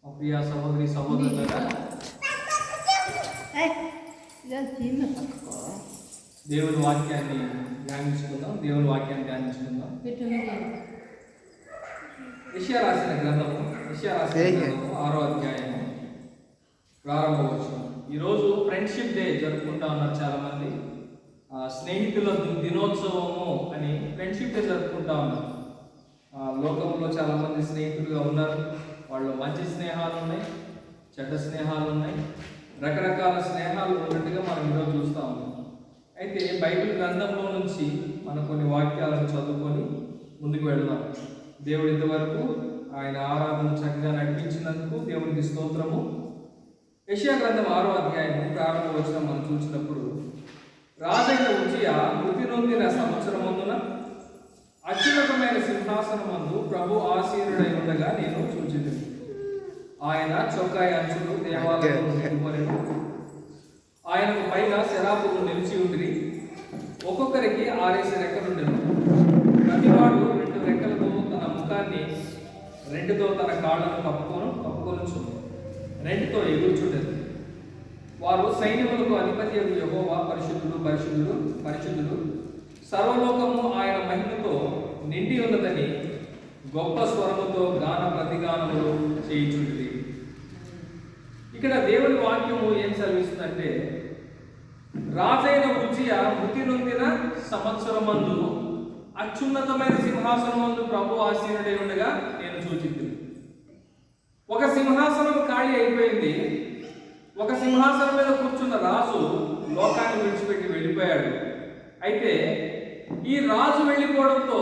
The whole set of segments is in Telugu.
ప్రియ సహోదరి సహోదరులారా, దేవుని వాక్యాన్ని ధ్యానించుకుందాం. యెషయా రాసిన గ్రంథము 6వ అధ్యాయము ప్రారంభ వచనం. ఈరోజు ఫ్రెండ్షిప్ డే జరుపుకుంటా ఉన్నారు చాలా మంది. స్నేహితుల దినోత్సవము అని ఫ్రెండ్షిప్ డే జరుపుకుంటా ఉన్నారు. లోకంలో చాలా మంది స్నేహితులుగా ఉన్నారు. వాళ్ళు మంచి స్నేహాలు ఉన్నాయి, చెడ్డ స్నేహాలు ఉన్నాయి, రకరకాల స్నేహాలు ఉన్నట్టుగా మనం ఈరోజు చూస్తూ ఉన్నాం. అయితే బైబిల్ గ్రంథంలో నుంచి మనం కొన్ని వాక్యాలను చదువుకొని ముందుకు వెళదాం. దేవుడి ఇంతవరకు ఆయన ఆరాధన చక్కగా నడిపించినందుకు దేవునికి స్తోత్రము. యెషయా గ్రంథం 6వ అధ్యాయము ప్రారంభ వచనం మనం చూసినప్పుడు, రాజైన ఉజ్జియా మృతి నొందిన సంవత్సరమందున అత్యున్నతమైన సింహాసనమందు ప్రభు ఆసీనుడై ఉండగా నేను చూచితిని. ఆయన చొక్కాయి అంచులు దేవాలయంలో నిలువలేదు. ఆయనకు పైగా శరాపులు నిలిచి ఉండి ఒక్కొక్కరికి 6 రెక్కలుండెను. ప్రతివాడు 2 రెక్కలతో తన ముఖాన్ని, 2తో తన కాళ్ళను కప్పుకొనుచు 2తో ఎగురుచుండెను. వారు సైన్యములకు అధిపతి యెహోవా పరిశుద్ధుడు పరిశుద్ధుడు పరిశుద్ధుడు, సర్వలోకము ఆయన మహిమతో నిండి ఉన్నదని గొప్ప స్వరముతో గాన ప్రతిగానములు చేయుచుండిరి. ఇక్కడ దేవుని వాక్యము ఏం సెలవిస్తుందంటే, రాజైన ఉజ్జియా మృతి నొందిన సంవత్సరమందు అత్యున్నతమైన సింహాసనమందు ప్రభు ఆసీనుడై ఉండగా నేను చూచితిని. ఒక సింహాసనం ఖాళీ అయిపోయింది. ఒక సింహాసనం మీద కూర్చున్న రాజు లోకాన్ని విడిచిపెట్టి వెళ్ళిపోయాడు. అయితే ఈ రాజు వెళ్ళిపోవడంతో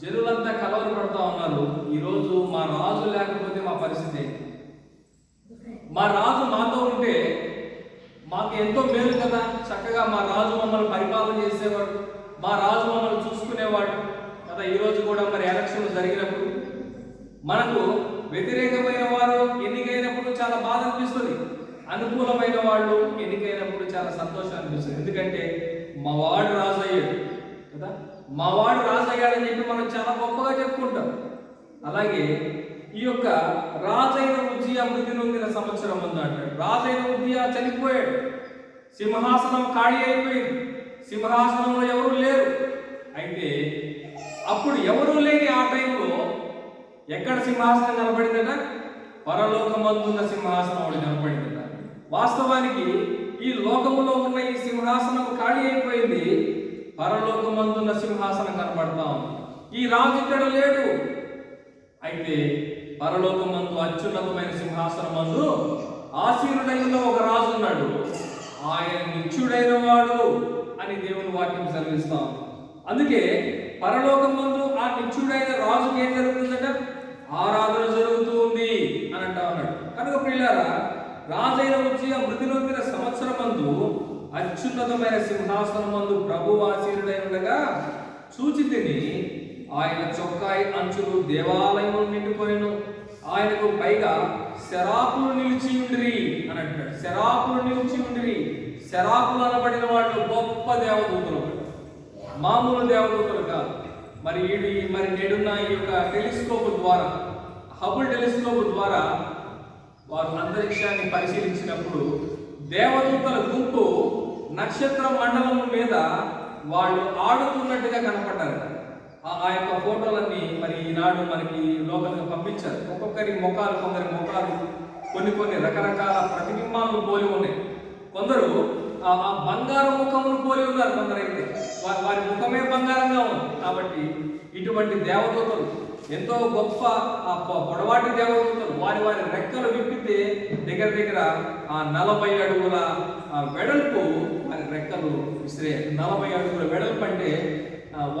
జనులంతా కలవరపడుతూ ఉన్నారు. ఈరోజు మా రాజు లేకపోతే మా పరిస్థితి, మా రాజు మాతో ఉంటే మాకు ఎంతో మేలు కదా, చక్కగా మా రాజు మమ్మల్ని పరిపాలన చేసేవాడు, మా రాజు మమ్మల్ని చూసుకునేవాడు కదా. ఈరోజు కూడా మరి ఎలక్షన్లు జరిగినప్పుడు మనకు వ్యతిరేకమైన వారు ఎన్నికైనప్పుడు చాలా బాధ అనిపిస్తుంది, అనుకూలమైన వాళ్ళు ఎన్నికైనప్పుడు చాలా సంతోషం అనిపిస్తుంది. ఎందుకంటే మా వాడు రాజు అయ్యాడు కదా, మా వాడు రాజు అయ్యాడని చెప్పి మనం చాలా గొప్పగా చెప్పుకుంటాం. అలాగే ఈ యొక్క రాజైన ఉజ్జియా మృతి నొందిన సంవత్సరం ముందు అంటాడు. రాజైన ఉజ్జియా చనిపోయాడు, సింహాసనం ఖాళీ అయిపోయింది, సింహాసనంలో ఎవరు లేరు. అయితే అప్పుడు ఎవరూ లేని ఆ టైంలో ఎక్కడ సింహాసనం కనపడిందట? పరలోకమందున్న సింహాసనం ఒకటి కనపడిందట. వాస్తవానికి ఈ లోకములో ఉన్న ఈ సింహాసనం ఖాళీ అయిపోయింది, పరలోకమందున్న సింహాసనం కనపడతా ఉంది. ఈ రాజు ఇక్కడ లేడు. అయితే పరలోకమందు అత్యున్నతమైన సింహాసనం మందు ఆసీనుడైన ఒక రాజు ఉన్నాడు. ఆయన నిత్యుడైన వాడు అని దేవుని వాక్యం సెలవిస్తాం. అందుకే పరలోకమందు ఆ నిత్యుడైన రాజుకి ఏం జరుగుతుందట? ఆరాధన జరుగుతూ ఉంది అని అంటా ఉన్నాడు. కనుక ప్రియులారా, రాజైన ఉజ్జియా మృతి నొందిన సంవత్సరమందు అత్యున్నతమైన సింహాసనమందు ప్రభు ఆసీనుడై ఉండగా చూచితిని. ఆయన చొక్కాయి అంచులు దేవాలయము నిండుకొనెను. ఆయనకు పైగా శరాపులు నిలిచి ఉండిరి అని అంటాడు. శరాపులు నిలిచి ఉండిరి. శరాపులు అనబడిన వాళ్ళు గొప్ప దేవదూతలు, మామూలు దేవదూతలు కాదు. మరి నేడున్న ఈ యొక్క టెలిస్కోప్ ద్వారా, హబుల్ టెలిస్కోప్ ద్వారా వారు అంతరిక్షాన్ని పరిశీలించినప్పుడు దేవదూతల గుంపు నక్షత్ర మండలం మీద వాళ్ళు ఆడుతున్నట్టుగా కనపడ్డారు. ఆ యొక్క ఫోటోలన్నీ మరి ఈనాడు మనకి లోకల్గా పంపించారు. ఒక్కొక్కరి ముఖాలు, కొందరి ముఖాలు కొన్ని రకరకాల ప్రతిబింబాలను పోలి ఉన్నాయి. కొందరు ఆ బంగారు ముఖమును పోలి ఉన్నారు, కొందరైతే వారి ముఖమే బంగారంగా ఉంది. కాబట్టి ఇటువంటి దేవదూతలు ఎంతో గొప్ప పొడవాటి దేవదూతలు వారి రెక్కలు విప్పితే దగ్గర 40 అడుగుల వెడల్పు వారి రెక్కలు విసిరే. 40 అడుగుల వెడల్పు అంటే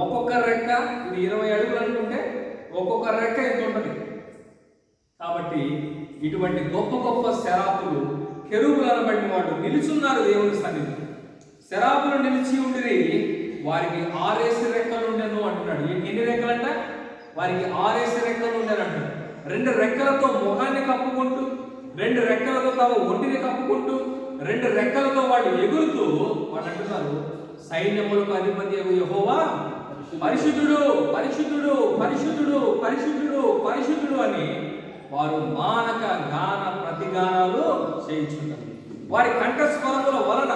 ఒక్కొక్క రెక్క ఇది 20 అడుగులు అనుకుంటే ఒక్కొక్క రెక్క ఎంత ఉంటుంది. కాబట్టి ఇటువంటి గొప్ప శరాపులు, కెరూబులు అనబడిన వాడు నిలుచున్నారు దేవుని సన్నిధిలో. శరాపులు నిలిచి ఉండిరి, వారికి 6 రెక్కలు ఉండెను అంటున్నాడు. ఎన్ని రెక్కలంట? వారికి 6 రెక్కలు ఉండేను అంటాడు. 2 రెక్కలతో ముఖాన్ని కప్పుకుంటూ, 2 రెక్కలతో తమ ఒంటిని కప్పుకుంటూ, 2 రెక్కలతో వాళ్ళు ఎగురుతూ వాళ్ళు అంటున్నారు, సైన్యములకు అధిపతి యెహోవా పరిశుద్ధుడు పరిశుద్ధుడు పరిశుద్ధుడు పరిశుద్ధుడు పరిశుద్ధుడు అని వారు మానక గాన ప్రతిగానాలు చేయించున్నారు. వారి కంఠస్వరముల వలన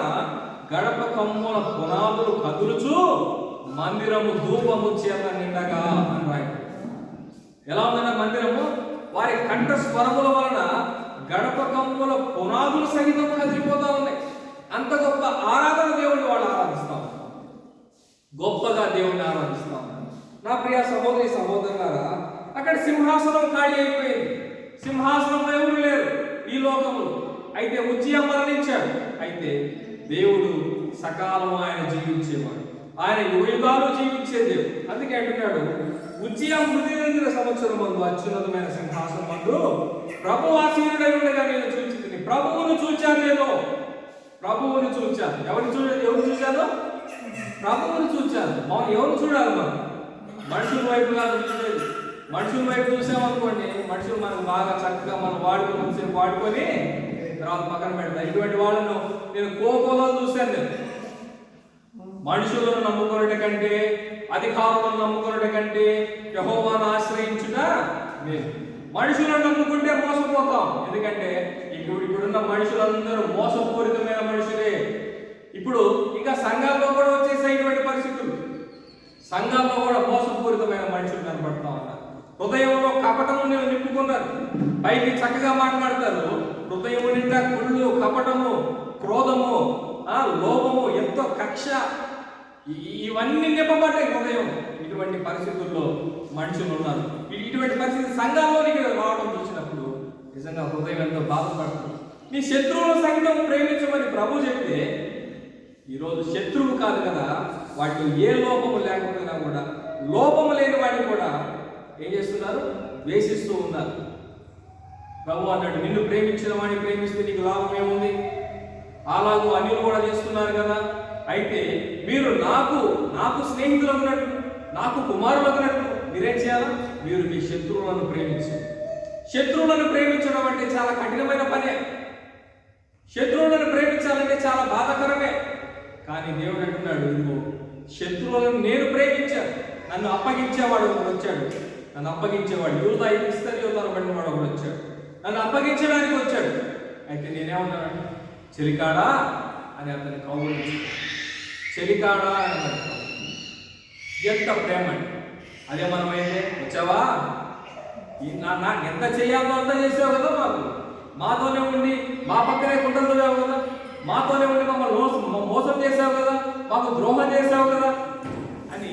గడప కమ్ముల పునాదులు కదులుచు మందిరము ధూపము చేత నిండగా అని రాయి. ఎలా ఉందన్న మందిరము? వారి కంఠస్వరముల వలన గడప కమ్ముల పునాదులు సహితం కదిలిపోతా ఉన్నాయి. అంత గొప్ప ఆరాధన దేవుడిని వాళ్ళు ఆరాధిస్తా ఉన్నారు. గొప్పగా దేవుడిని ఆరాధిస్తా ఉన్నారు. నా ప్రియ సహోదరి సహోదరులారా, అక్కడ సింహాసనం ఖాళీ అయిపోయింది. సింహాసనంలో ఎవరు లేరు ఈ లోకములో. అయితే ఉజ్జియా మరణించాడు. అయితే దేవుడు సకాలం ఆయన జీవించేవాడు. ఆయన యుగాలు జీవించే దేవుడు. అందుకే అంటున్నాడు, ఉజ్జియా మృతి చెందిన సంవత్సరం మందు అత్యున్నతమైన సింహాసనం మందు ప్రభు ఆసీనుడై ఉండగా నేను చూచి ప్రభువును చూచాను. నేను ప్రభువును చూచాను. ఎవరు చూశాను? ప్రభువును చూచాను. మనం ఎవరు చూడాలి? మనం మనుషుల వైపు కాదు చూసేది. మనుషుల వైపు చూసామనుకోండి, మనుషులు మనకు బాగా చక్కగా మనం వాడుకొని తర్వాత పక్కన పెడతాం. ఇటువంటి వాళ్ళను నేను కోకోలో చూశాను. నేను మనుషులను నమ్ముకున్నట కంటే, అధికారులను నమ్ముకున్నట కంటే యెహోవాను ఆశ్రయించుట మేలు. మనుషులను నమ్ముకుంటే మోసపోతాం. ఎందుకంటే ఇప్పుడున్న మనుషులందరూ మోసపూరితమైన మనుషులే. ఇప్పుడు ఇంకా సంఘాల్లో కూడా వచ్చేసేటువంటి పరిస్థితులు. సంఘాల్లో కూడా మోసపూరితమైన మనుషులు కనబడతా ఉన్నారు. హృదయంలో కపటము నింపుకున్నారు. పైకి చక్కగా మాట్లాడతారు, హృదయము నిండా కుళ్ళు, కపటము, క్రోధము, లోభము, ఎంతో కక్ష, ఇవన్నీ నింపబడ్డాయి హృదయం. ఇటువంటి పరిస్థితుల్లో మనుషులు ఉన్నారు. ఇటువంటి పరిస్థితి సంఘాల్లోనికి రావడం చూసినప్పుడు నిజంగా హృదయం ఎంతో బాధపడుతుంది. నీ శత్రువులను సైతం ప్రేమించమని ప్రభు చెప్తే, ఈరోజు శత్రువు కాదు కదా, వాటిలో ఏ లోపము లేకపోయినా కూడా లోపము లేని వాడిని కూడా ఏం చేస్తున్నారు? ద్వేషిస్తూ ఉన్నారు. ప్రభు అన్నాడు, నిన్ను ప్రేమించిన వాడిని ప్రేమిస్తే నీకు లాభం ఏముంది? అలాగూ అన్యులు కూడా చేస్తున్నారు కదా. అయితే మీరు నాకు స్నేహితులు అన్నట్టు, నాకు కుమారులు అన్నట్టు మీరేం చేయాలా? మీరు మీ శత్రువులను ప్రేమించారు. శత్రువులను ప్రేమించడం అంటే చాలా కఠినమైన పనే. శత్రువులను ప్రేమించాలంటే చాలా బాధాకరమే. కానీ దేవుడు అంటున్నాడు, ఇదిగో శత్రువులను నేను ప్రేమించాను. నన్ను అప్పగించేవాడు ఒకడు వచ్చాడు. నన్ను అప్పగించేవాడు యూదా ఇస్కరియోతు పడిన వాడు ఒకడు వచ్చాడు. నన్ను అప్పగించడానికి వచ్చాడు. అయితే నేనేమన్నాను? చెలికాడా అని అతని కౌగులించాడు. చెలికాడా అని అన్నాడు. ఎంత ప్రేమ అండి! అదే మనమైతే వచ్చావా, నాకు ఎంత చేయాలో అంత చేసావు కదా, మాతోనే ఉండి మా పక్కనే కుంటలు కదా, మాతోనే ఉండి మమ్మల్ని మోసం చేసావు కదా, మాకు ద్రోహం చేసావు కదా అని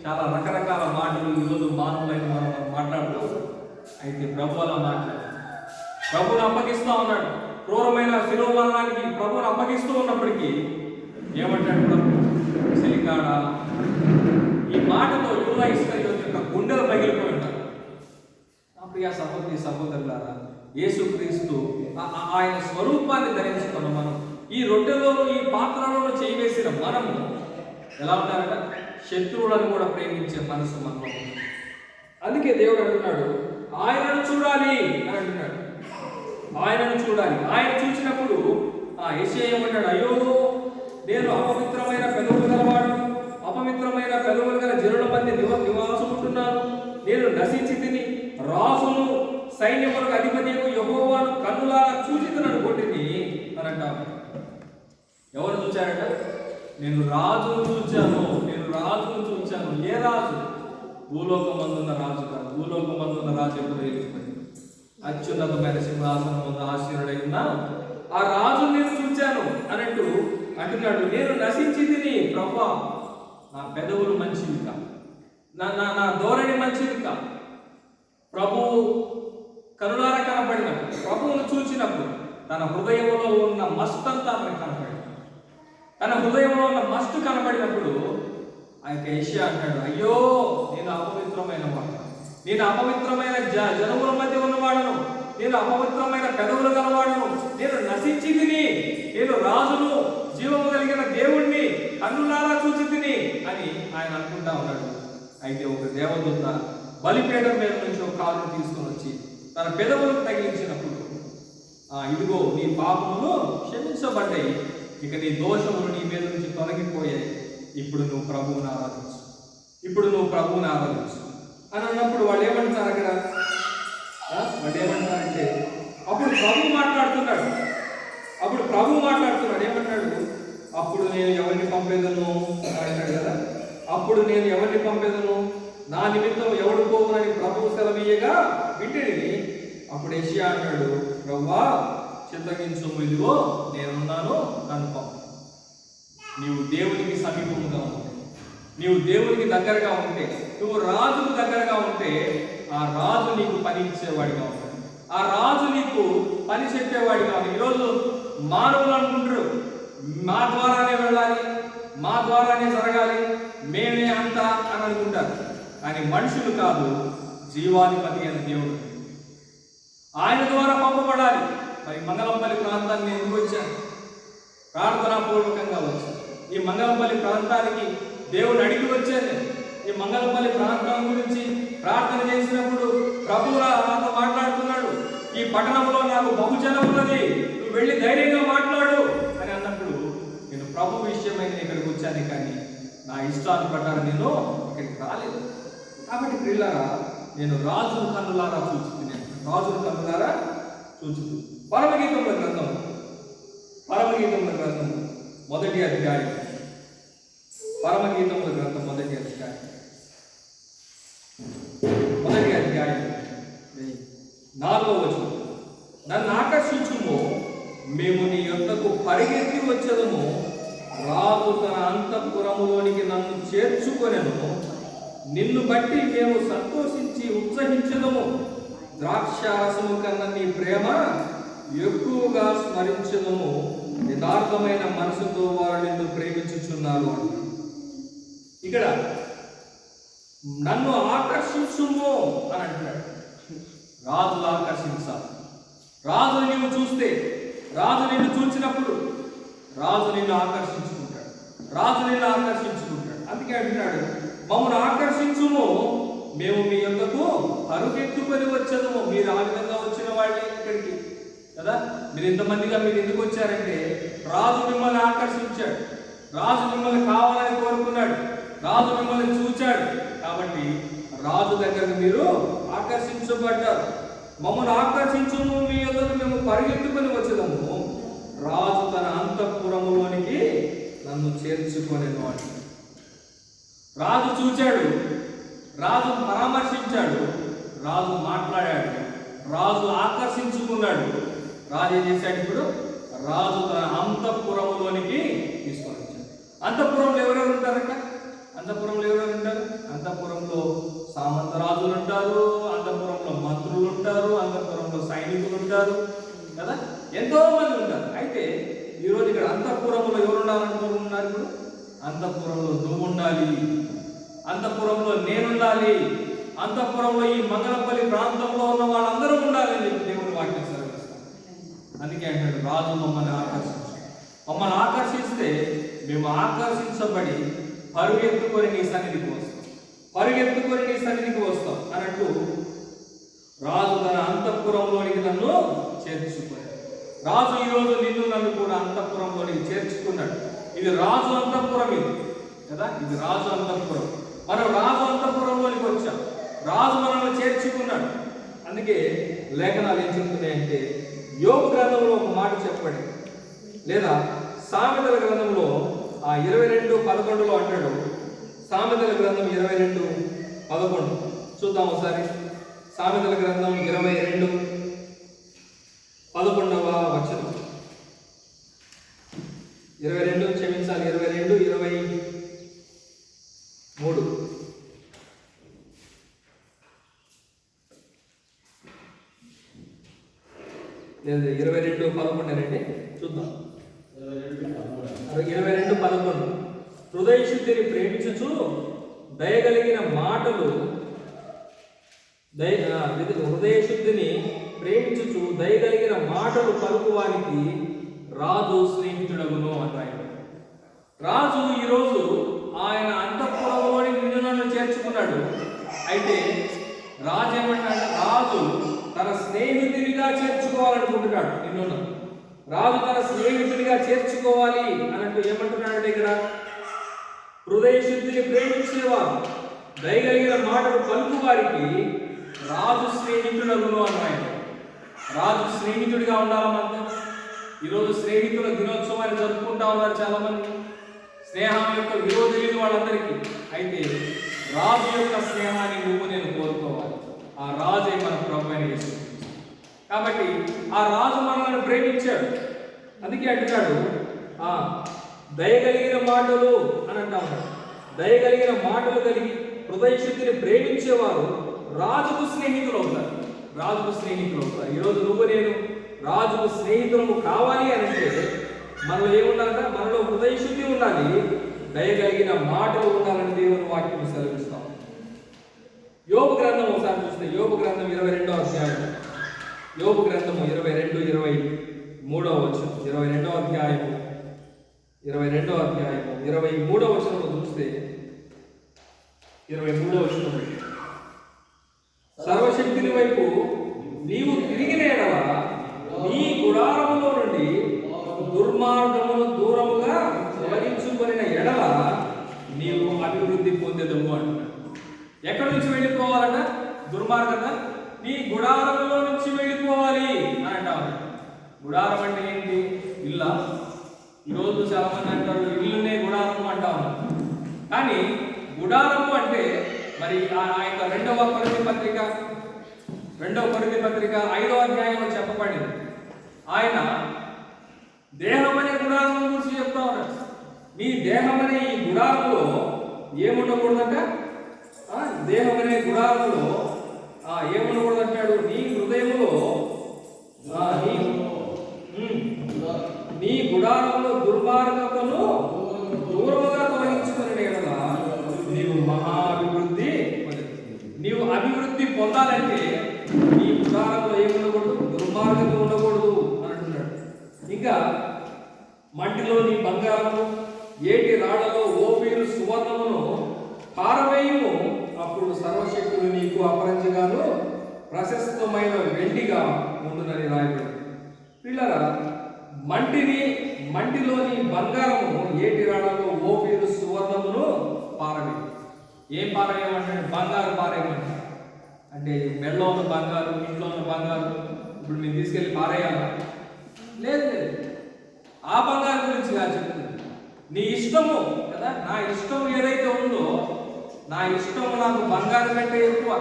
చాలా రకరకాల మాటలు ఈరోజు మానవులైన మనం మాట్లాడుతూ. అయితే ప్రభు అలా మాట్లాడు, ప్రభుని అప్పగిస్తూ ఉన్నాడు. క్రూరమైన శిలువ మరణానికి ప్రభుని అప్పగిస్తూ ఉన్నప్పటికీ ఏమంటాడు ప్రభు? చెలికాడా. ఈ మాటతో యూదా ఇస్కరియోతు యొక్క గుండెలు పగిలిపోయి ఉంటారు. నా ప్రియ సహోదరి సహోదరులారా, యేసుక్రీస్తు ఆయన స్వరూపాన్ని ధరించుకున్న మనం, ఈ రొట్టెలోను ఈ పాత్రలోను చేయవేసిన మనము ఎలా ఉంటారంట? శత్రువులను కూడా ప్రేమించే మనసు మనలో. అందుకే దేవుడు అంటున్నాడు, ఆయనను చూడాలి అని అంటున్నాడు. ఆయనను చూడాలి. ఆయన చూసినప్పుడు యెషయా ఏమంటాడు? అయ్యో, నేను అపవిత్రమైన పెదవులు గలవాడు, అపవిత్రమైన పెదవులు గల జనుల మధ్య నివాసముంటున్నాను. నేను నశించి తిని రాజును సైన్యములకు అధిపతియకు యెహోవాను కన్నులారా చూచితునను కొట్టింది అని అంటాను. ఎవరు చూచారట? నేను రాజును చూచాను. నేను రాజును చూచాను. ఏ రాజు? భూలోకమందున్న రాజు కాదు. భూలోకమందున్న రాజు ఎప్పుడు వెళ్ళిపోయింది. అత్యున్నతమైన సింహాసనం ముందు ఆశీనుడై ఉన్న ఆ రాజు నేను చూచాను అని అంటున్నాడు. నేను నశించి తిని ప్రభువా, నా పెదవులు మంచివి కా, నా ధోరణి మంచిది కా. ప్రభువు కనులారా కనపడినప్పుడు, ప్రభువును చూచినప్పుడు తన హృదయంలో ఉన్న మస్తు అంతా అతనికి కనపడింది. తన హృదయంలో ఉన్న మస్తు కనపడినప్పుడు ఆ యొక్క యెషయా అంటాడు, అయ్యో, నేను అపవిత్రమైన వాడు, నేను అపవిత్రమైన జనముల మధ్య ఉన్నవాడను, నేను అపవిత్రమైన పెదవులు గలవాడను, నేను నశించి తిని, నేను రాజును, జీవము కలిగిన దేవుణ్ణి కన్నులారా చూచి తిని అని ఆయన అనుకుంటా ఉన్నాడు. అయితే ఒక దేవదూత బలిపీఠం మీద నుంచి ఒక కాలును తీసుకొని వచ్చి తన పెదవులకు తగిలించినప్పుడు, ఇదిగో నీ పాపములు క్షమించబడ్డాయి, ఇక నీ దోషములు నీ మీద నుంచి తొలగిపోయాయి, ఇప్పుడు నువ్వు ప్రభువుని ఆరాధించు, ఇప్పుడు నువ్వు ప్రభువుని ఆరాధించు అని అన్నప్పుడు వాళ్ళు ఏమంటున్నారు? అక్కడ వాళ్ళు ఏమంటారంటే అప్పుడు ప్రభు మాట్లాడుతున్నాడు ఏమంటాడు, అప్పుడు నేను ఎవరిని పంపేదను అంటాడు కదా. అప్పుడు నేను ఎవరిని పంపేదను, నా నిమిత్తం ఎవడు పోవునని ప్రభువు సెలవీయగా వింటిని. అప్పుడు యెషయా అన్నాడు, ప్రభువా చింతగించుము, ఇదిగో నేనున్నాను, నన్ను పంపు. నీవు దేవునికి సమీపంగా ఉంటే, నీవు దేవునికి దగ్గరగా ఉంటే, నువ్వు రాజుకు దగ్గరగా ఉంటే ఆ రాజు నీకు పని ఇచ్చేవాడిగా ఉంటాడు, ఆ రాజు నీకు పని చెప్పేవాడిగా ఉంటాడు. ఈరోజు మానవులు అనుకుంటారు మా ద్వారానే వెళ్ళాలి, మా ద్వారానే జరగాలి, మేమే అంతా అని అనుకుంటారు. కానీ మనుషులు కాదు, జీవాధిపతి అయిన దేవుడు, ఆయన ద్వారా పంపబడాలి. మరి మంగళంపల్లి ప్రాంతాన్ని ఎందుకు వచ్చాను? ప్రార్థనాపూర్వకంగా వచ్చాను. ఈ మంగళంపల్లి ప్రాంతానికి దేవుడు అడిగి వచ్చాను. ఈ మంగళంపల్లి ప్రాంతం గురించి ప్రార్థన చేసినప్పుడు ప్రభువు నాతో మాట్లాడుతున్నాడు, ఈ పట్టణంలో నాకు బహుజనం ఉన్నది, నువ్వు వెళ్ళి ధైర్యంగా మాట్లాడు అని అన్నప్పుడు నేను ప్రభు విషయమై ఇక్కడికి వచ్చాను, కానీ నా ఇష్టాన్ని ప్రకారం నేను ఇక్కడికి రాలేదు. కాబట్టి ప్రియులారా, నేను రాజుల కన్నులారా చూచుతున్నాను, రాజుల కన్నులారా చూచుతూ. పరమగీతముల గ్రంథం మొదటి అధ్యాయం, పరమగీతముల గ్రంథం మొదటి అధ్యాయం 4వ వచనం. నన్ను ఆకర్షించుము, మేము నీ యొద్దకు పరిగెత్తి వచ్చేదము, రాజు తన అంతఃపురములోనికి నన్ను చేర్చుకొనెను, నిన్ను బట్టి మేము సంతోషించి ఉత్సహించదము, ద్రాక్షారసము కన్నా నీ ప్రేమ ఎక్కువగా స్మరించదము, యథార్థమైన మనసుతో వారు నిన్ను ప్రేమించుచున్నారు అని. ఇక్కడ నన్ను ఆకర్షించుము అని అంటున్నాడు. రాజులు ఆకర్షించాలి. రాజు నిన్ను చూస్తే, రాజు నిన్ను చూచినప్పుడు రాజు నిన్ను ఆకర్షించుకుంటాడు, అందుకే అంటున్నాడు, మమ్మల్ని ఆకర్షించుము, మేము మీ యొద్దకు అరుగెత్తుకొని వచ్చేదము. మీరు ఆ విధంగా వచ్చిన వాళ్ళే ఇక్కడికి కదా. మీరు ఇంతమందిగా మీరు ఎందుకు వచ్చారంటే రాజు మిమ్మల్ని ఆకర్షించాడు, రాజు మిమ్మల్ని కావాలని కోరుకున్నాడు, రాజు మిమ్మల్ని చూచాడు. కాబట్టి రాజు దగ్గరకు మీరు ఆకర్షించబడ్డారు. మమ్మల్ని ఆకర్షించుము, మీ యొద్దకు మేము పరిగెత్తుకొని వచ్చేదము, రాజు తన అంతఃపురములోనికి నన్ను చేర్చుకొనెను అని. రాజు చూచాడు, రాజు పరామర్శించాడు, రాజు మాట్లాడాడు, రాజు ఆకర్షించుకున్నాడు. రాజు ఏం చేశాడు? ఇప్పుడు రాజు తన అంతఃపురములోనికి తీసుకొని వచ్చాడు. అంతఃపురంలో ఎవరెవరు ఉంటారట? అంతఃపురంలో సామంత రాజులు ఉంటారు, అంతఃపురంలో మంత్రులు ఉంటారు, అంతఃపురంలో సైనికులు ఉంటారు కదా, ఎంతో మంది ఉంటారు. అయితే ఈరోజు ఇక్కడ అంతఃపురంలో ఎవరు ఉండాలనుకుంటున్నారు? ఇప్పుడు అంతఃపురంలో నువ్వు ఉండాలి, అంతఃపురంలో నేనుండాలి, అంతఃపురంలో ఈ మంగళంపల్లి ప్రాంతంలో ఉన్న వాళ్ళందరూ ఉండాలి అని చెప్పి దేవుని వాక్యం సెలవిస్తాం. అందుకే అంటాడు, రాజు మమ్మల్ని ఆకర్షిస్తే మేము ఆకర్షించబడి పరుగెత్తుకొని నీ సన్నిధికి వస్తాం అన్నట్టు రాజు తన అంతఃపురంలోనికి నన్ను చేర్చుకున్నాడు. రాజు ఈరోజు నిన్ను నన్ను కూడా అంతఃపురంలోనికి చేర్చుకున్నాడు. ఇది రాజు అంతఃపురం, ఇది కదా, ఇది రాజు అంతఃపురం. మనం రాజు అంతఃపురంలోనికి వచ్చాం, రాజు మనల్ని చేర్చుకున్నాడు. అందుకే లేఖనాలు ఏం చెప్తున్నాయంటే, యోబు గ్రంథంలో ఒక మాట చెప్పండి, లేదా సామెతల గ్రంథంలో 22:11 అంటాడు. సామెతల గ్రంథం 22:11 చూద్దాం ఒకసారి. సామెతల గ్రంథం 22:11 వచనం. 22:23 లేదా 22:11 అండి, చూద్దాం. 22:11 హృదయశుద్ధిని ప్రేమించుచు దయగలిగిన మాటలు హృదయశుద్ధిని ప్రేమించుచు దయగలిగిన మాటలు పలుకువానికి రాజు స్నేహితుడగును అంటాడు. రాజు ఈరోజు ఆయన అంతఃపురంలోని నిన్ను నన్ను చేర్చుకున్నాడు. అయితే రాజు ఏమంటాడు? రాజు తన స్నేహితుడిగా చేర్చుకోవాలనుకుంటున్నాడు నిన్ను. రాజు తన స్నేహితుడిగా చేర్చుకోవాలి అన్నట్టు ఏమంటున్నాడు ఇక్కడ? హృదయ శుద్ధిని ప్రేమించేవారు, దయగలిగిన మాటలు పలుకు వారికి రాజు స్నేహితుడగును అన్నాడు. రాజు స్నేహితుడిగా ఉండాలమంతా. ఈరోజు స్నేహితుల దినోత్సవాన్ని జరుపుకుంటా ఉన్నారు చాలామంది. స్నేహం యొక్క విలువ తెలియదు వాళ్ళందరికీ. అయితే రాజు యొక్క స్నేహాన్ని నువ్వు నేను కోరుకోవాలి. ఆ రాజే మన ప్రభువైన యేసు. కాబట్టి ఆ రాజు మనల్ని ప్రేమించాడు. అందుకే అంటున్నాడు దయగలిగిన మాటలు అని అంటా ఉన్నాడు. దయగలిగిన మాటలు కలిగి హృదయ శుద్ధిని ప్రేమించేవారు రాజుకు స్నేహితులు అవుతారు. రాజుకు స్నేహితులు అవుతారు. ఈరోజు నువ్వు నేను రాజుకు స్నేహితులు కావాలి అంటే మనలో ఏముండాలంట? మనలో హృదయ శుద్ధి ఉండాలి, దయగలిగిన మాటలు ఉండాలని దేవుని వాక్యం సెలవిస్తాం. యోబు గ్రంథం ఒకసారి చూస్తే యోబు గ్రంథం 22వ అధ్యాయం. యోబు గ్రంథము 22-23వ వచనం. 22వ అధ్యాయము 23వ వచనంలో చూస్తే 23వ వచనం, సర్వశక్తిని వైపు నీవు తిరిగిన ఎడల నీ గుడారములో నుండి దుర్మార్గమును దూరముగా తొలగించుకొనిన ఎడల నీవు అభివృద్ధి పొందేదము అంటున్నాడు. ఎక్కడి నుంచి వెళ్ళిపోవాలన్నా? దుర్మార్గత నీ గుడారములో నుంచి వెళ్ళిపోవాలి అని అంటావు. గుడారం అంటే ఏంటి? ఇల్లా? ఈరోజు చాలా మంది అంటారు ఇల్లునే గుడారము అంటా ఉన్నారు. కానీ గుడారము అంటే మరి ఆ యొక్క 2వ కొరింథీ పత్రిక 5వ అధ్యాయంలో చెప్పబడింది. ఆయన దేహం అనే గుడారం గురించి చెప్తా ఉన్నాడు. నీ దేహం అనే ఈ గుడారంలో ఏముండకూడదంట? దేహం అనే గుడారంలో ఏముండకూడదంటాడు? నీ హృదయంలో నీ గుడారంలో దుర్మార్గతను దూరముగా తొలగించుకునే కదా నీవు మహాభివృద్ధి. నీవు అభివృద్ధి పొందాలంటే నీ గుడారంలో ఏముండకూడదు? దుర్మార్గత ఉండకూడదు అని అంటున్నాడు. ఇంకా మంటిలో నీ బంగారము, ఏటి రాళ్లలో ఓపీరు సువర్ణమును పారవేయము, అప్పుడు సర్వశక్తులు నీకు అపరంజిగాను ప్రశస్తమైన వెండిగా ఉండునని రాయబడింది. పిల్లరా, మంటిలోని బంగారము, ఏటి రాళ్లలో ఓపీరు సువర్ణమును పారవేయ. ఏం పారవేయమంటాడు? బంగారు పారేయమంటాడు. అంటే మెడలో ఉన్న బంగారు, ఇంట్లో ఉన్న బంగారు ఇప్పుడు మేము తీసుకెళ్ళి పారేయాలా? లేదు. ఆ బంగారు గురించి కాదు చెప్తుంది. నీ ఇష్టము కదా, నా ఇష్టం ఏదైతే ఉందో, నా ఇష్టము నాకు బంగారు కంటే ఎక్కువ.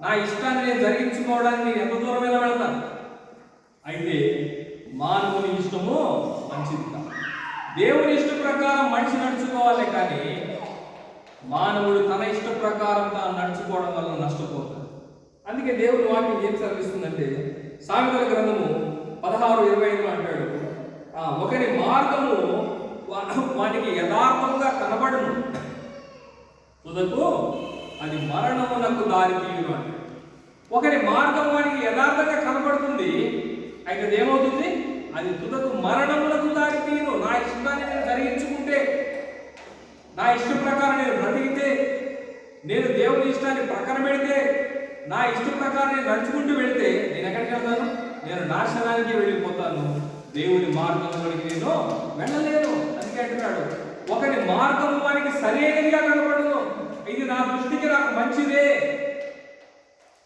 నా ఇష్టాన్ని నేను జరిగించుకోవడానికి నేను ఎంత దూరమైనా వెళ్తాను. అయితే మానవుని ఇష్టము మంచిది కాదు. దేవుని ఇష్ట ప్రకారం మనిషి నడుచుకోవాలి, కానీ మానవుడు తన ఇష్ట ప్రకారం తాను నడుచుకోవడం వల్ల నష్టపోతాడు. అందుకే దేవుని వాక్యం ఏం సెలవిస్తుందంటే, సామెతల గ్రంథము 16:25 అంటాడు, ఒకరి మార్గము వానికి యథార్థంగా కనబడును, తుదకు అది మరణమునకు దారి తీయును అంటాడు. ఒకరి మార్గం వానికి యథార్థంగా కనబడుతుంది, అయితే ఏమవుతుంది? అది తుదకు మరణమునకు దారి తీయును. నా ఇష్టాన్ని నేను జరిగించుకుంటే, నా ఇష్ట ప్రకారం నేను బ్రతికితే, నేను దేవుని ఇష్టాన్ని ప్రక్కన పెడితే, నా ఇష్ట ప్రకారం నేను నడుచుకుంటూ వెళితే నేను ఎక్కడికి వెళ్తాను? నేను నాశనానికి వెళ్ళిపోతాను. దేవుని మార్గంలోనికి నేను వెళ్ళలేను. అందుకే అంటున్నాడు, ఒకరి మార్గం వానికి సరైనదిగా కనబడును. ఇది నా దృష్టికి నాకు మంచిదే,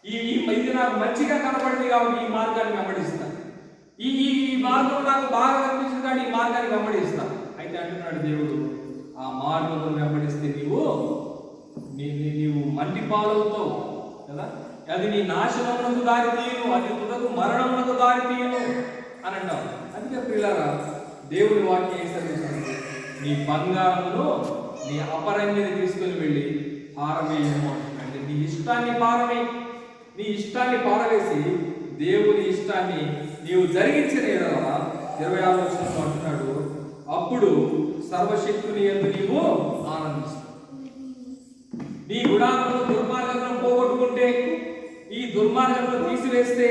ఇది నాకు మంచిగా కనబడింది కాబట్టి ఈ మార్గాన్ని వెంబడిస్తాను. ఈ మార్గం నాకు బాగా కనిపించింది కానీ ఈ మార్గాన్ని వెంబడిస్తాను. అయితే అంటున్నాడు దేవుడు, ఆ మార్గం వెంబడిస్తే నీవు మంటి పాలవుతావు కదా, అది నీ నాశనమునకు దారి తీయను, అది తుదకు మరణమునకు దారి తీయను అని అంటావు. అందుకే ప్రియులారా, దేవుని వాక్యం ఏం సరిస్తుంది? నీ బంగారమును నీ అపరంజిని తీసుకుని వెళ్ళి పారవేయము అంటే నీ ఇష్టాన్ని పారవేసి దేవుని ఇష్టాన్ని నీవు జరిగించిన ఎడల 26వ వచనంలో అంటున్నాడు, అప్పుడు సర్వశక్తుని యందు నీవు ఆనందిస్తావు. నీ గుడారమును దుర్మార్గతను పోగొట్టుకుంటే, ఈ దుర్మార్గతను తీసివేస్తే,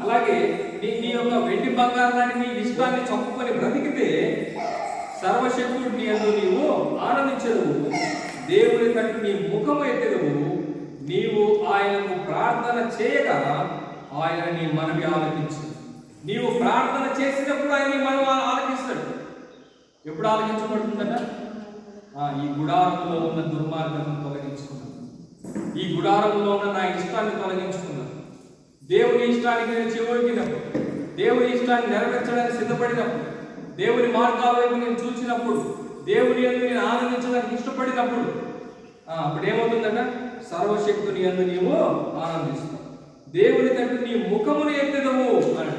అలాగే నీ యొక్క వెండి బంగారాన్ని నీ ఇష్టాన్ని చంపుకొని బ్రతికితే, సర్వశక్తుడు నీ యందు నీవు ఆనందించదువు, దేవుని తట్టు నీ ముఖము ఎత్తెదవు, నీవు ఆయనకు ప్రార్థన చేయగా ఆయన నీ మనవి ఆలకించు. నీవు ప్రార్థన చేసినప్పుడు ఆయన నీ మనవి ఆలకిస్తాడు. ఎప్పుడు ఆలకించబడుతుందట? ఈ గుడారంలో ఉన్న దుర్మార్గం తొలగించుకున్నాడు. ఈ గుడారంలో ఉన్న నా ఇష్టాన్ని తొలగించుకున్నాను. దేవుని ఇష్టానికి నేను చెవొగ్గినప్పుడు, దేవుని ఇష్టాన్ని నెరవేర్చడానికి సిద్ధపడినప్పుడు, దేవుని మార్గాల వైపు నేను చూసినప్పుడు, దేవుని యందు నేను ఆనందించడానికి ఇష్టపడినప్పుడు అప్పుడు ఏమవుతుందట? సర్వశక్తుని యందు నీవు ఆనందిస్తావు, దేవుని తట్టు నీ ముఖమును ఎత్తెదవు అని.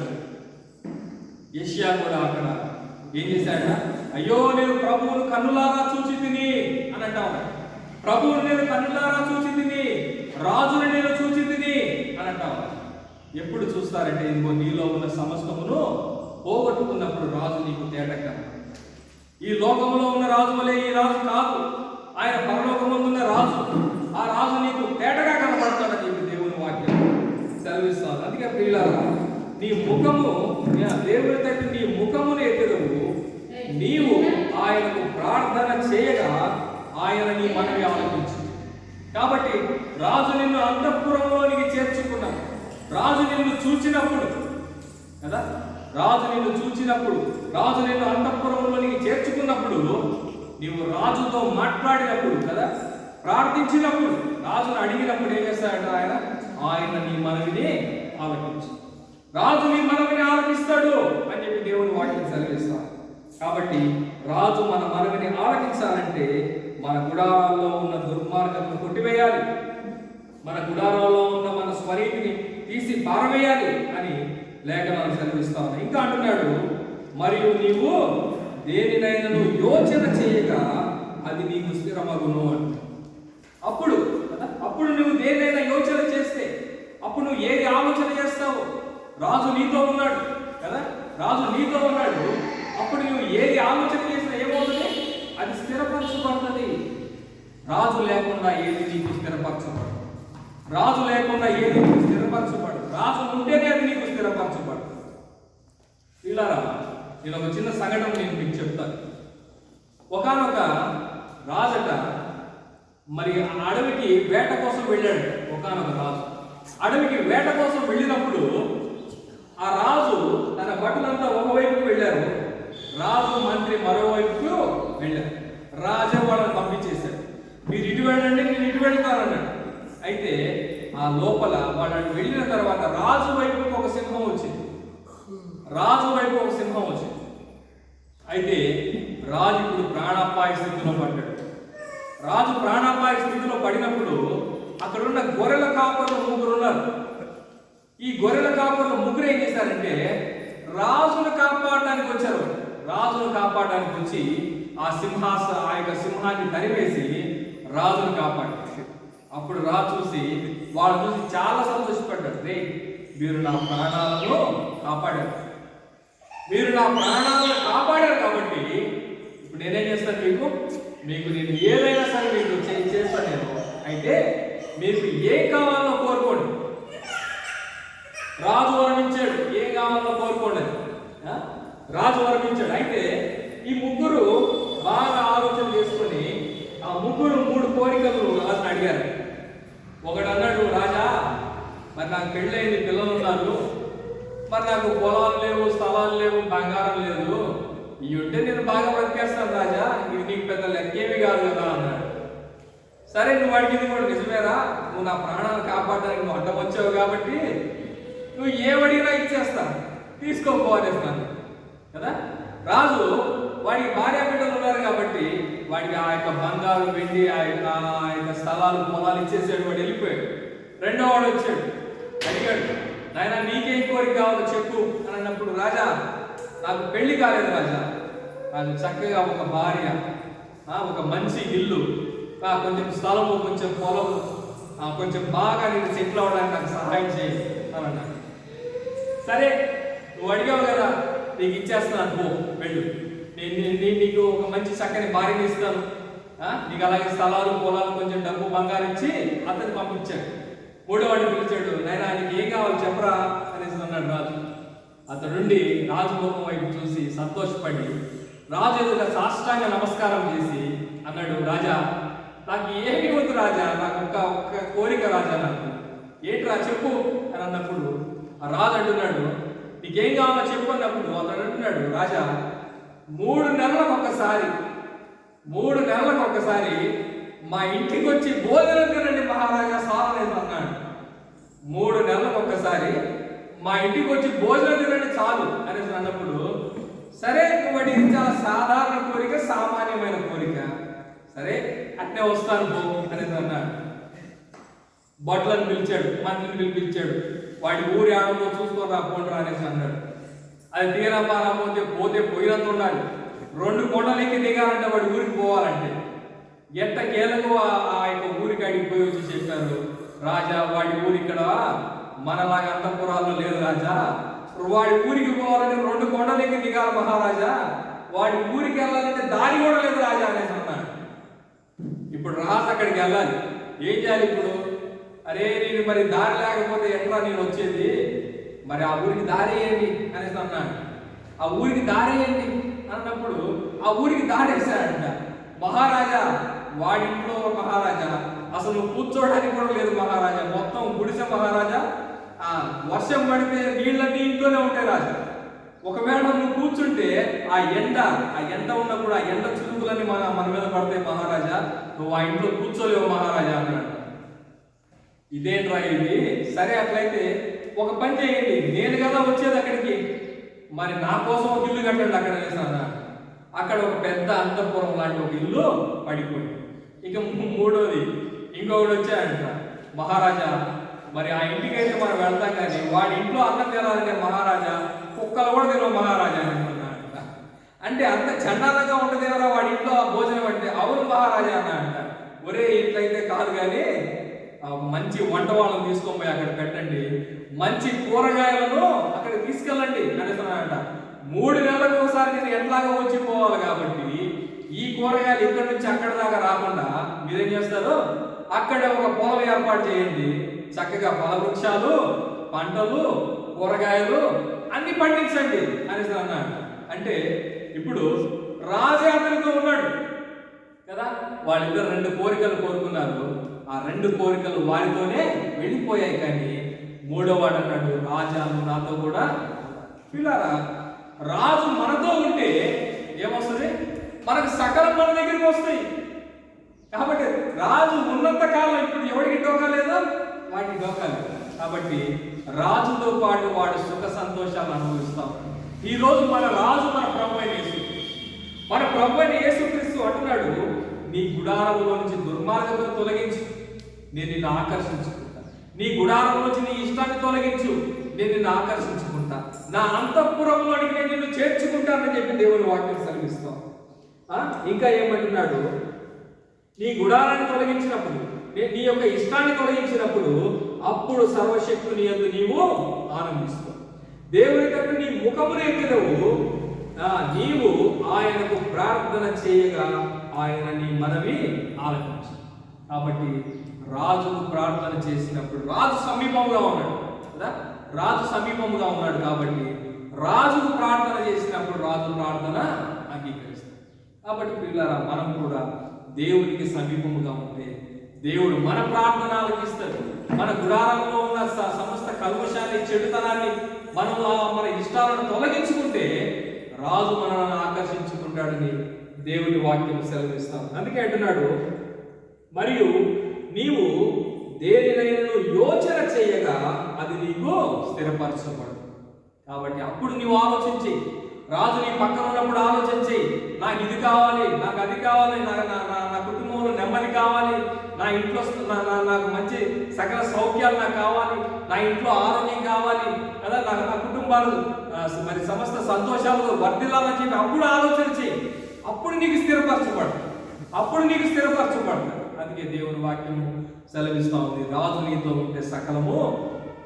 యెషయా కూడా అక్కడ ఏం చేశాడ? అయ్యో నేను ప్రభువును కన్నులారా చూచి తిని అని అంటావు. ప్రభువును నేను కన్నులారా చూచి తిని, రాజుని నేను చూచి తిని అని అంటావు. ఎప్పుడు చూస్తారంటే ఇదిగో నీలో ఉన్న సమస్తమును పోగొట్టుకున్నప్పుడు రాజు నీకు తేటగా. ఈ లోకంలో ఉన్న రాజు వలె ఈ రాజు కాదు, ఆయన పరలోకమందు ఉన్న రాజు. ఆ రాజు నీకు తేటగా కనపడతాడని చెప్పి దేవుని వాక్యం సెలవిస్తాను. అందుకే ప్రియులారా, నీ ముఖము దేవుని తట్టు నీ ముఖమును ఎత్తెదవు, నీవు ఆయనకు ప్రార్థన చేయగా ఆయన నీ మనవి ఆలకించు. కాబట్టి రాజు నిన్ను అంతఃపురంలోనికి చేర్చుకున్నాడు. రాజు నిన్ను చూచినప్పుడు కదా, రాజు నిన్ను చూచినప్పుడు, రాజు నిన్ను అంతఃపురంలోనికి చేర్చుకున్నప్పుడు, నీవు రాజుతో మాట్లాడినప్పుడు కదా, ప్రార్థించినప్పుడు, రాజును అడిగినప్పుడు ఏం చేస్తాడంటే ఆయన నీ మనవిని ఆలకించు. రాజు నీ మనవిని ఆలకిస్తాడు అని చెప్పి దేవుని వాక్యం సెలవిస్తాడు. కాబట్టి రాజు మన మనవిని ఆలకించాలంటే మన గుడారాల్లో ఉన్న దుర్మార్గతను కొట్టివేయాలి, మన గుడారాల్లో ఉన్న మన స్వరీతిని తీసి పారవేయాలి అని లేఖనాలు సెలవిస్తా ఉన్నాయి. ఇంకా అంటున్నాడు, మరియు నీవు దేనినైనా యోచన చేయగా అది నీకు స్థిరమగును అంటున్నాడు. అప్పుడు నువ్వు దేనైనా యోచన చేస్తే, అప్పుడు నువ్వు ఏది ఆలోచన చేస్తావు? రాజు నీతో ఉన్నాడు కదా, రాజు నీతో ఉన్నాడు. అప్పుడు నువ్వు ఏది ఆలోచన చేసినా ఏమవుతుంది? అది స్థిరపరచబడుతుంది. రాజు లేకుండా ఏది నీకు స్థిరపరచబడు, రాజు లేకుండా ఏది నీకు స్థిరపరచబడు, రాజు ఉంటేనే అది నీకు స్థిరపరచబడు. ఇలారా నేను ఒక చిన్న సంఘటన నేను మీకు చెప్తాను. ఒకానొక రాజట మరి అడవికి వేట కోసం వెళ్ళాడు. ఒకానొక రాజు అడవికి వేట కోసం వెళ్ళినప్పుడు ఆ రాజు తన భటులంతా ఒకవైపుకు వెళ్ళారు, రాజు మంత్రి మరోవైపుకు వెళ్ళారు. రాజు వాళ్ళని పంపించేశాడు. మీరు ఇటు వెళ్ళండి, నేను ఇటు వెళ్తానన్నాడు. అయితే ఆ లోపల వాళ్ళని వెళ్ళిన తర్వాత రాజు వైపుకు ఒక సింహం వచ్చింది, రాజు వైపు ఒక సింహం వచ్చింది. అయితే రాజు ఇప్పుడు ప్రాణాపాయ స్థితిలో పడ్డాడు. రాజు ప్రాణాపాయ స్థితిలో పడినప్పుడు అక్కడున్న గొర్రెల కాపర్లు ముగ్గురు ఉన్నారు. ఈ గొర్రెల కాపర్లు ముగ్గురు ఏం చేశారంటే రాజును కాపాడడానికి వచ్చారు. రాజును కాపాడడానికి వచ్చి ఆ యొక్క సింహాన్ని తరివేసి రాజును కాపాడారు. అప్పుడు రాజు చూసి వాళ్ళు చూసి చాలా సంతోషపడ్డారు. రే, మీరు నా ప్రాణాలను కాపాడారు, మీరు నా ప్రాణాలను కాపాడారు కాబట్టి ఇప్పుడు నేనేం చేస్తాను, మీకు నేను ఏదైనా సరే మీకు చేస్తాను నేను. అయితే మీకు ఏం కావాలో కోరుకోండి. రాజు వరమించాడు, ఏం కావాలో కోరుకోండి. రాజు వరమించాడు. అయితే ఈ ముగ్గురు బాగా ఆలోచన చేసుకొని ఆ ముగ్గురు 3 కోరికలు రాజుని అడిగారు. ఒకడు అన్నాడు, రాజా మరి నాకు పెళ్ళైంది, పిల్లలు ఉన్నారు, మరి నాకు పొలాలు లేవు, స్థలాలు లేవు, బంగారం లేదు, ఇవి ఉంటే నేను బాగా బ్రతికేస్తాను రాజా, ఇవి నీకు పెద్ద లెక్కేవి కాదు కదా అన్నాడు. సరే, నువ్వు అడిగింది కూడా నిజమేరా, నువ్వు నా ప్రాణాలను కాపాడడానికి నువ్వు అడ్డం వచ్చావు కాబట్టి నువ్వు ఏమడిగినా ఇచ్చేస్తాను, తీసుకోపోనేస్తాను కదా. రాజు వాడికి భార్య బిడ్డలు ఉన్నారు కాబట్టి వాడికి ఆ యొక్క బంగారు, వెండి, ఆ యొక్క స్థలాలు, పొలాలు ఇచ్చేసాడు. వాడు వెళ్ళిపోయాడు. రెండో వాడు వచ్చాడు, అడిగాడు, నాయన నీకేం కోరిక కావాలో చెప్పు అని అన్నప్పుడు, రాజా నాకు పెళ్లి కాలేదు రాజా, నాకు చక్కగా ఒక భార్య, ఒక మంచి ఇల్లు, కొంచెం స్థలము, కొంచెం పొలము, కొంచెం బాగా నేను సెటిల్ అవ్వడానికి నాకు సహాయం చేయి అని అన్నాడు. సరే, నువ్వు అడిగావు కదా, నీకు ఇచ్చేస్తున్నాను, పో వెళ్ళు, నేను నీకు ఒక మంచి చక్కని భార్యని ఇస్తాను, నీకు అలాగే స్థలాలు, పొలాలు, కొంచెం డబ్బు, బంగారం ఇచ్చి అతన్ని పంపించాడు. మూడో వాడిని పిలిచాడు, నాయన నీకు ఏం కావాలి చెప్పరా అనేసి అన్నాడు రాజు. అతడుండి రాజు ముఖం వైపు చూసి సంతోషపడి రాజు ఎదుట సాష్టాంగ నమస్కారం చేసి అన్నాడు, రాజా నాకు ఏమి వద్దు రాజా, నాకు ఒక్క కోరిక రాజా, నాకు ఏంట్రా చెప్పు అని అన్నప్పుడు ఆ రాజు అంటున్నాడు, నీకేం కావాలో చెప్పు అన్నప్పుడు అతడు అంటున్నాడు, రాజా 3 నెలలకు ఒకసారి మా ఇంటికి వచ్చి భోజనం తినండి మహారాజా సారలేదు అన్నాడు. 3 నెలలకు ఒక్కసారి మా ఇంటికి వచ్చి భోజనం తినండి చాలు అనేసి అన్నప్పుడు, సరే నువ్వు ఇది చాలా సాధారణ కోరిక, సామాన్యమైన కోరిక, సరే అట్నే వస్తాను పో అనేసి అన్నాడు. బట్లను పిలిచాడు, మంత్రిని పిలిపించాడు. వాడి ఊరి ఆడంలో చూసుకొని రాకుండా అనేసి అన్నాడు. అది తీరపారా పోతే పోయినంత ఉండాలి. 2 కొండలెక్కి దిగాలంటే వాడి ఊరికి పోవాలంటే ఎట్టకేలకు ఆ యొక్క ఊరికి అడిగి పోయి వచ్చి చెప్పారు, రాజా వాడి ఊరి ఇక్కడ మనలాగా అంతఃపురాల్లో లేదు రాజా, వాడి ఊరికి పోవాలంటే 2 కొండలెక్కి దిగాలి మహారాజా, వాడి ఊరికి వెళ్ళాలంటే దారి కూడా లేదు రాజా అనేసి అన్నాడు. ఇప్పుడు రాజు అక్కడికి వెళ్ళాలి, ఏం చేయాలి ఇప్పుడు? అరే నేను మరి దారి లేకపోతే ఎట్లా నేను వచ్చేది, మరి ఆ ఊరికి దారి ఏంటి అనేసి అన్నాడు. ఆ ఊరికి దారి ఏంటి అన్నప్పుడు ఆ ఊరికి దారేసాడంట. మహారాజా వాడి ఇంట్లో మహారాజా అసలు కూర్చోడానికి కూడా లేదు మహారాజా, మొత్తం గుడిసె మహారాజా. వర్షం పడితే నీళ్ళన్నీ ఇంట్లోనే ఉంటాయి రాజా. ఒకవేళ నువ్వు కూర్చుంటే ఆ ఎండ ఉన్నప్పుడు ఆ ఎండ చురుకులన్నీ మన మీద పడతాయి మహారాజా, నువ్వు ఆ ఇంట్లో కూర్చోలేవు మహారాజా అన్నాడు. ఇదేంట్రా ఇది? సరే అట్లయితే ఒక పని చేయండి, నేను కదా వచ్చేది అక్కడికి, మరి నా కోసం ఒక ఇల్లు కట్టండి అక్కడ వేసాను. అక్కడ ఒక పెద్ద అంతఃపురం లాంటి ఒక ఇల్లు పడిపోయింది. ఇక 3వది ఇంకొకటి వచ్చాడంట, మహారాజా మరి ఆ ఇంటికి అయితే మనం వెళ్తాం కానీ వాడి ఇంట్లో అన్నం తినాలంటే మహారాజా కుక్కలు కూడా తినవు మహారాజా అంటున్నాడంట. అంటే అంత చండాలంగా ఉంటుంది ఎవరో వాడి ఇంట్లో ఆ భోజనం అంటే. అవును మహారాజా అన్నాడంట. ఒరే ఇట్లయితే కాదు కానీ మంచి వంట వాళ్ళని తీసుకొని పోయి అక్కడ పెట్టండి, మంచి కూరగాయలను అక్కడ తీసుకెళ్ళండి అనేస్తున్నాడంట. 3 నెలలకు ఒకసారి నేను ఎట్లాగా వచ్చి పోవాలి కాబట్టి ఈ కూరగాయలు ఇక్కడి నుంచి అక్కడ దాకా రాకుండా మీరేం చేస్తారు, అక్కడ ఒక పొలం ఏర్పాటు చేయండి, చక్కగా ఫలవృక్షాలు, పంటలు, కూరగాయలు అన్ని పండించండి అనేసి అన్నాడు. అంటే ఇప్పుడు రాజే అతనితో ఉన్నాడు కదా, వాళ్ళిద్దరు 2 కోరికలు కోరుకున్నారు. ఆ 2 కోరికలు వారితోనే వెళ్ళిపోయాయి. కానీ 3వ వాడు అన్నాడు, రాజా నువ్వు నాతో కూడా పిల్లారా, రాజు మనతో ఉంటే ఏమొస్తుంది, మనకు సకలం మన దగ్గరికి వస్తాయి. కాబట్టి రాజు ఉన్నంత కాలం ఇప్పుడు ఎవరికి డోకాలేదు, వాడికి డోకాలేదు. కాబట్టి రాజుతో పాటు వాడు సుఖ సంతోషాలు అనుభవిస్తాం. ఈరోజు మన రాజు మన ప్రభు అయిన యేసు, మన ప్రభు అయిన యేసుక్రీస్తు అంటున్నాడు, నీ గుడారంలో నుంచి దుర్మార్గతను తొలగించు, నేను నిన్ను ఆకర్షించుకుంటా. నీ గుడారం నుంచి నీ ఇష్టాన్ని తొలగించు, నేను నిన్ను ఆకర్షించుకుంటా. నా అంతఃపురంలోనికి నేను నిన్ను చేర్చుకుంటానని చెప్పి దేవుని వాక్యం సెలవిస్తాం. ఇంకా ఏమంటున్నాడు, నీ గుడారాన్ని తొలగించినప్పుడు, నీ యొక్క ఇష్టాన్ని తొలగించినప్పుడు అప్పుడు సర్వశక్తుని యందు నీవు ఆనందిస్తావు. దేవుని తట్టు నీ ముఖమును ఎత్తినవు, నీవు ఆయనకు ప్రార్థన చేయగా ఆయన నీ మనవి ఆలకించు. కాబట్టి రాజుకు ప్రార్థన చేసినప్పుడు రాజు సమీపంగా ఉన్నాడు కదా, రాజు సమీపంగా ఉన్నాడు కాబట్టి రాజుకు ప్రార్థన చేసినప్పుడు రాజు ప్రార్థన అంగీకరిస్తాడు. కాబట్టి పిల్లరా మనం కూడా దేవునికి సమీపముగా ఉంటే దేవుడు మన ప్రార్థన ఆలకిస్తాడు. మన గుడారంలో ఉన్న సమస్త కల్మషాన్ని, చెడుతనాన్ని మనం మన ఇష్టాలను తొలగించుకుంటే రాజు మనల్ని ఆకర్షించుకుంటాడని దేవుని వాక్యం సెలవిస్తాం. అందుకే అంటున్నాడు, మరియు నీవు దేనినైనా యోచన చేయగా అది నీకు స్థిరపరచబడు. కాబట్టి అప్పుడు నీవు ఆలోచించి, రాజు నీ పక్కన ఉన్నప్పుడు ఆలోచించి, నాకు ఇది కావాలి, నాకు అది కావాలి, నా కుటుంబంలో నెమ్మది కావాలి, నా ఇంట్లో నాకు మంచి సకల సౌఖ్యాలు నాకు కావాలి, నా ఇంట్లో ఆరోగ్యం కావాలి కదా, నా కుటుంబాలు మరి సమస్త సంతోషాలు వర్ధిల్లాలని చెప్పి అప్పుడు ఆలోచన చేయి. అప్పుడు నీకు స్థిరపరచబడు, అప్పుడు నీకు స్థిరపరచబడు. అందుకే దేవుని వాక్యము సెలవిస్తూ ఉంది, రాజు నీతో ఉంటే సకలము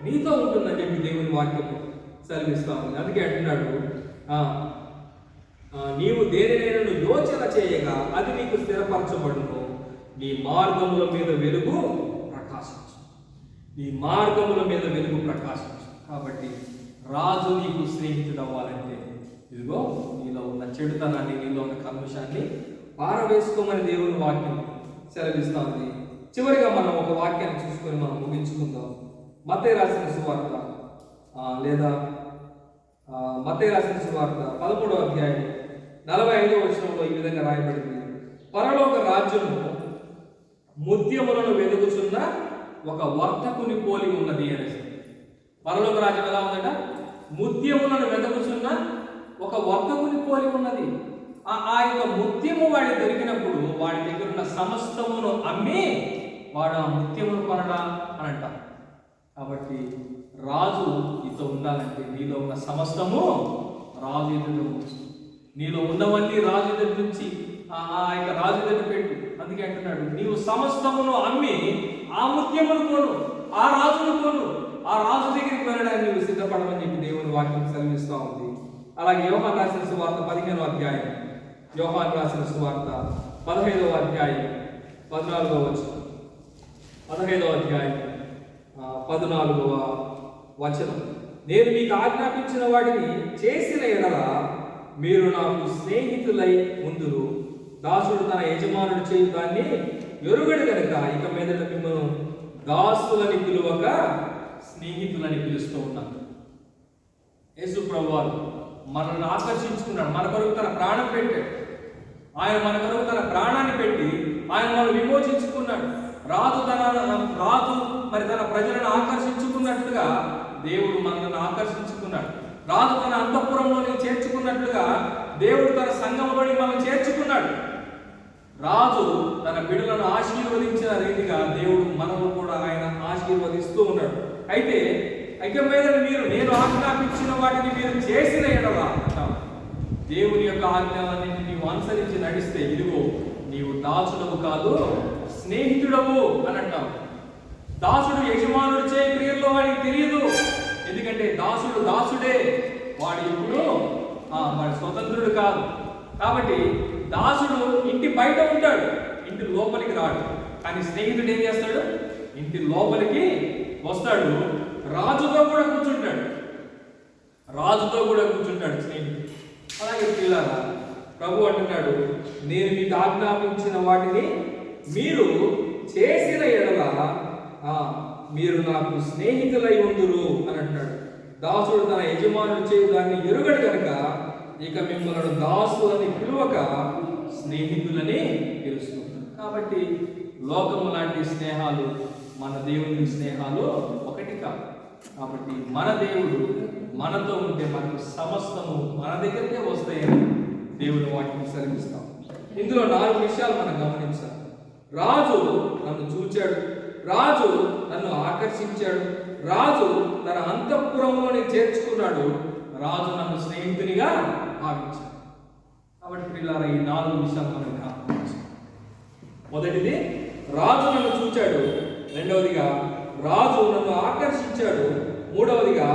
నీతో ఉంటుందని చెప్పి దేవుని వాక్యము సెలవిస్తూ ఉంది. అందుకే అంటున్నాడు, నీవు దేనినైనా యోచన చేయగా అది నీకు స్థిరపరచబడును, నీ మార్గముల మీద వెలుగు ప్రకాశించు, నీ మార్గముల మీద వెలుగు ప్రకాశించు. కాబట్టి రాజు నీకు స్నేహితుడు అవ్వాలంటే ఇదిగో నీలో ఉన్న చెడుతనాన్ని, నీలో ఉన్న కల్మషాన్ని పారవేసుకోమని దేవుని వాక్యం సెలవిస్తూ ఉంది. చివరిగా మనం ఒక వాక్యాన్ని చూసుకొని మనం ముగించుకుందాం. మత్తయి రాసిన సువార్త లేదా మత్తయి రాసిన సువార్త 13వ అధ్యాయం 45వ వచనంలో ఈ విధంగా రాయబడింది, పరలోక రాజ్యము ముత్యములను వెదుగుచున్న ఒక వర్తకుని పోలి ఉన్నది అనేసి. పరలోక రాజ్యం ఎలా ఉందట? ముత్యములను వెదకుచున్న ఒక వర్తకుని పోలి ఉన్నది. ఆ యొక్క ముత్యము వాడి దొరికినప్పుడు వాడి దగ్గర ఉన్న సమస్తమును అమ్మి వాడు ఆ ముత్యమును కొనడా అని అంటాం. కాబట్టి రాజు నీతో ఉండాలంటే నీలో ఉన్న సమస్తము రాజు ఎదుట ఉంచు. నీలో ఉన్నవన్నీ రాజు ఎదుటి నుంచి ఆ యొక్క రాజు ఎదుట పెట్టు. అందుకే అంటున్నాడు, నీవు సమస్తమును అమ్మి ఆ ముత్యమును కొను, ఆ రాజును కొను, ఆ రాజు దగ్గరికి వెళ్ళడానికి నీవు సిద్ధపడమని చెప్పి దేవుని వాక్యం సెలవిస్తూ ఉంది. అలాగే యోహాను రాసిన సువార్త 15వ అధ్యాయం, యోహాను రాసిన సువార్త 15వ అధ్యాయం 14వ వచనం, 15వ అధ్యాయం 14వ వచనం. నేను మీకు ఆజ్ఞాపించిన వాటిని చేసిన ఎడల మీరు నాకు స్నేహితులై ఉందురు. దాసుడు తన యజమానుడు చేయు దాన్ని ఎరుగడు కనుక ఇక మీదట మిమ్మల్ని దాసులని పిలువక స్నేహితులని పిలుస్తూ ఉన్నాను. యేసు ప్రభువారు మనల్ని ఆకర్షించుకున్నాడు. మన కొరకు తన ప్రాణం పెట్టాడు. ఆయన మన కొరకు తన ప్రాణాన్ని పెట్టి ఆయన మనల్ని విమోచించుకున్నాడు. రాజు మరి తన ప్రజలను ఆకర్షించుకున్నట్లుగా దేవుడు మనల్ని ఆకర్షించుకున్నాడు. రాజు తన అంతఃపురంలోని చేర్చుకున్నట్లుగా దేవుడు తన సంఘంలోని మనల్ని చేర్చుకున్నాడు. రాజు తన బిడ్డలను ఆశీర్వదించిన రీతిగా దేవుడు మనల్ని కూడా ఆయన ఆశీర్వదిస్తూ ఉన్నాడు. అయితే ఇక మీద నేను ఆజ్ఞాపించిన వాటిని మీరు చేసిన ఎడల అంటాం. దేవుని యొక్క ఆజ్ఞలన్నింటినీ నీవు అనుసరించి నడిస్తే ఇదిగో నీవు దాసుడవు కాదు స్నేహితుడవు అని అంటాం. దాసుడు యజమానుడు చే క్రియల్లో వాడికి తెలియదు. ఎందుకంటే దాసుడు దాసుడే, వాడు ఎప్పుడు వాడి స్వతంత్రుడు కాదు. కాబట్టి దాసుడు ఇంటి బయట ఉంటాడు, ఇంటి లోపలికి రాడు. కానీ స్నేహితుడు ఏం చేస్తాడు? ఇంటి లోపలికి వస్తాడు, రాజుతో కూడా కూర్చుంటాడు స్నేహితుడు. అలాగే పిల్లరా, ప్రభు అంటున్నాడు, నేను మీకు ఆజ్ఞాపించిన వాటిని మీరు చేసిన ఎడల మీరు నాకు స్నేహితులై ఉందురు అని అంటాడు. దాసుడు తన యజమానుడు చేయు దాన్ని ఎరుగడు కనుక ఇక మిమ్మల్ని దాసులని పిలువక స్నేహితులని పిలుస్తుంది. కాబట్టి లోకము లాంటి స్నేహాలు మన దేవుని స్నేహాలు ఒకటి కాదు. కాబట్టి మన దేవుడు మనతో ఉంటే మనకు సమస్తము మన దగ్గరికే వస్తాయని దేవుని వాక్యం సెలవిస్తాం. ఇందులో 4 విషయాలు మనం గమనించాలి. రాజు నన్ను చూచాడు, రాజు నన్ను ఆకర్షించాడు, రాజు తన అంతఃపురంలోని చేర్చుకున్నాడు, రాజు నన్ను స్నేహితునిగా భావించాడు. కాబట్టి పిల్లల ఈ 4 విషయాలు మనం గమనించాలి. మొదటిది, రాజు నన్ను చూచాడు. రెండవదిగా, రాజు నన్ను ఆకర్షించాడు. మూడవదిగా,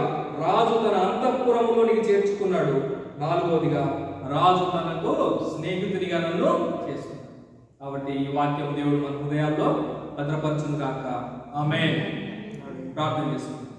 రాజు తన అంతఃపురంలోనికి చేర్చుకున్నాడు. నాలుగవదిగా, రాజు తనకు స్నేహితునిగా నన్ను చేసుకున్నాడు. కాబట్టి ఈ వాక్యం దేవుడు మన హృదయాల్లో భద్రపరచును గాక. ఆమేన్. ప్రార్థన చేసుకుందాం.